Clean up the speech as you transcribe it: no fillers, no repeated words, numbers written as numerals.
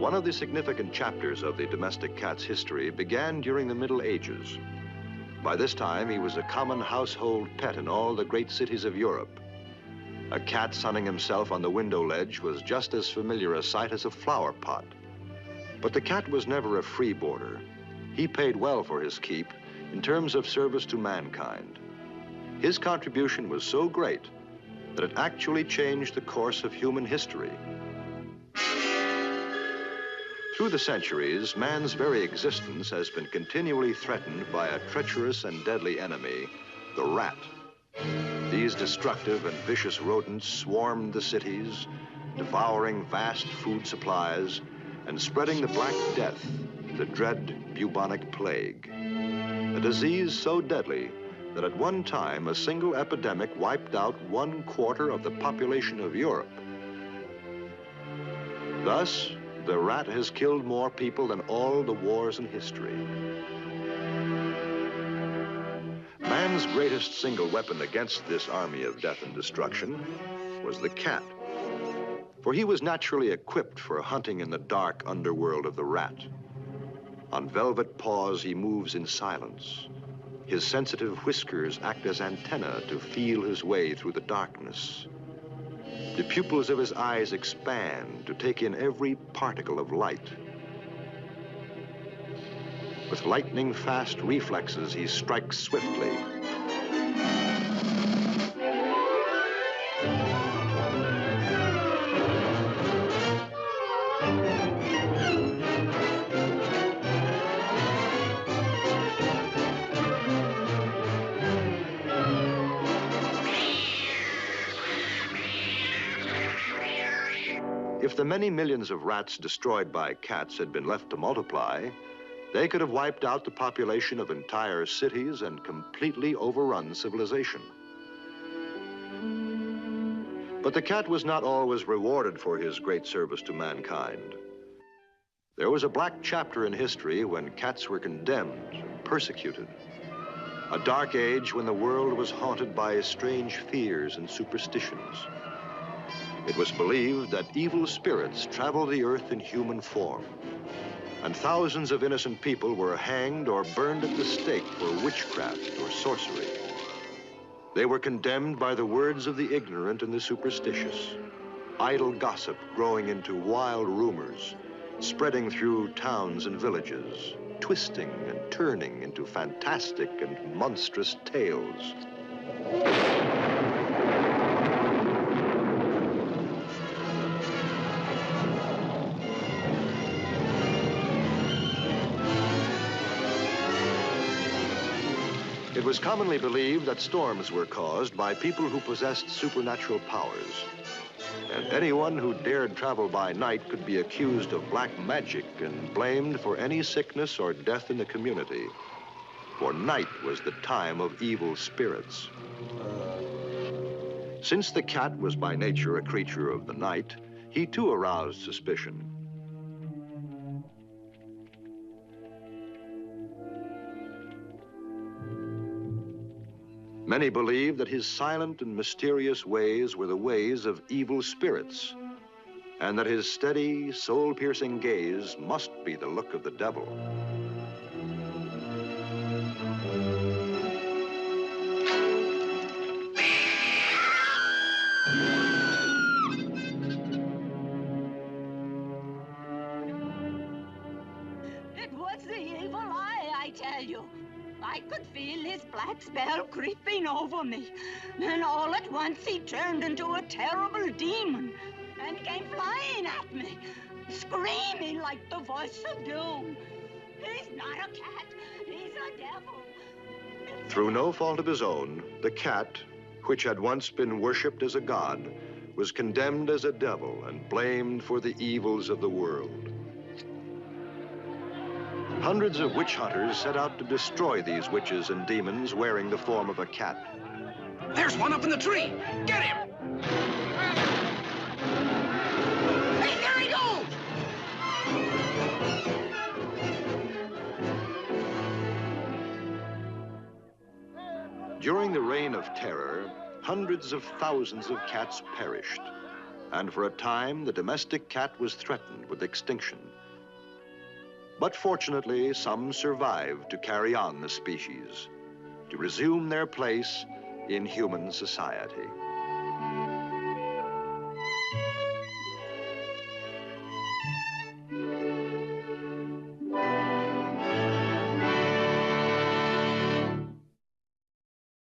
One of the significant chapters of the domestic cat's history began during the Middle Ages. By this time, he was a common household pet in all the great cities of Europe. A cat sunning himself on the window ledge was just as familiar a sight as a flower pot. But the cat was never a freeboarder. He paid well for his keep in terms of service to mankind. His contribution was so great that it actually changed the course of human history. Through the centuries, man's very existence has been continually threatened by a treacherous and deadly enemy, the rat. These destructive and vicious rodents swarmed the cities, devouring vast food supplies and spreading the Black Death, the dread bubonic plague. A disease so deadly that at one time a single epidemic wiped out 1/4 of the population of Europe. Thus, the rat has killed more people than all the wars in history. Man's greatest single weapon against this army of death and destruction was the cat. For he was naturally equipped for hunting in the dark underworld of the rat. On velvet paws, he moves in silence. His sensitive whiskers act as antennae to feel his way through the darkness. The pupils of his eyes expand to take in every particle of light. With lightning-fast reflexes, he strikes swiftly. If the many millions of rats destroyed by cats had been left to multiply, they could have wiped out the population of entire cities and completely overrun civilization. But the cat was not always rewarded for his great service to mankind. There was a black chapter in history when cats were condemned and persecuted. A dark age when the world was haunted by strange fears and superstitions. It was believed that evil spirits traveled the earth in human form, and thousands of innocent people were hanged or burned at the stake for witchcraft or sorcery. They were condemned by the words of the ignorant and the superstitious, idle gossip growing into wild rumors, spreading through towns and villages, twisting and turning into fantastic and monstrous tales. It was commonly believed that storms were caused by people who possessed supernatural powers. And anyone who dared travel by night could be accused of black magic and blamed for any sickness or death in the community. For night was the time of evil spirits. Since the cat was by nature a creature of the night, he too aroused suspicion. Many believe that his silent and mysterious ways were the ways of evil spirits, and that his steady, soul-piercing gaze must be the look of the devil. It was the evil eye, I tell you. I could feel his black spell creeping over me. Then all at once he turned into a terrible demon and came flying at me, screaming like the voice of doom. He's not a cat, he's a devil. Through no fault of his own, the cat, which had once been worshipped as a god, was condemned as a devil and blamed for the evils of the world. Hundreds of witch hunters set out to destroy these witches and demons wearing the form of a cat. There's one up in the tree! Get him! Hey, there he goes! During the Reign of Terror, hundreds of thousands of cats perished. and for a time the domestic cat was threatened with extinction. But fortunately, some survived to carry on the species, to resume their place in human society.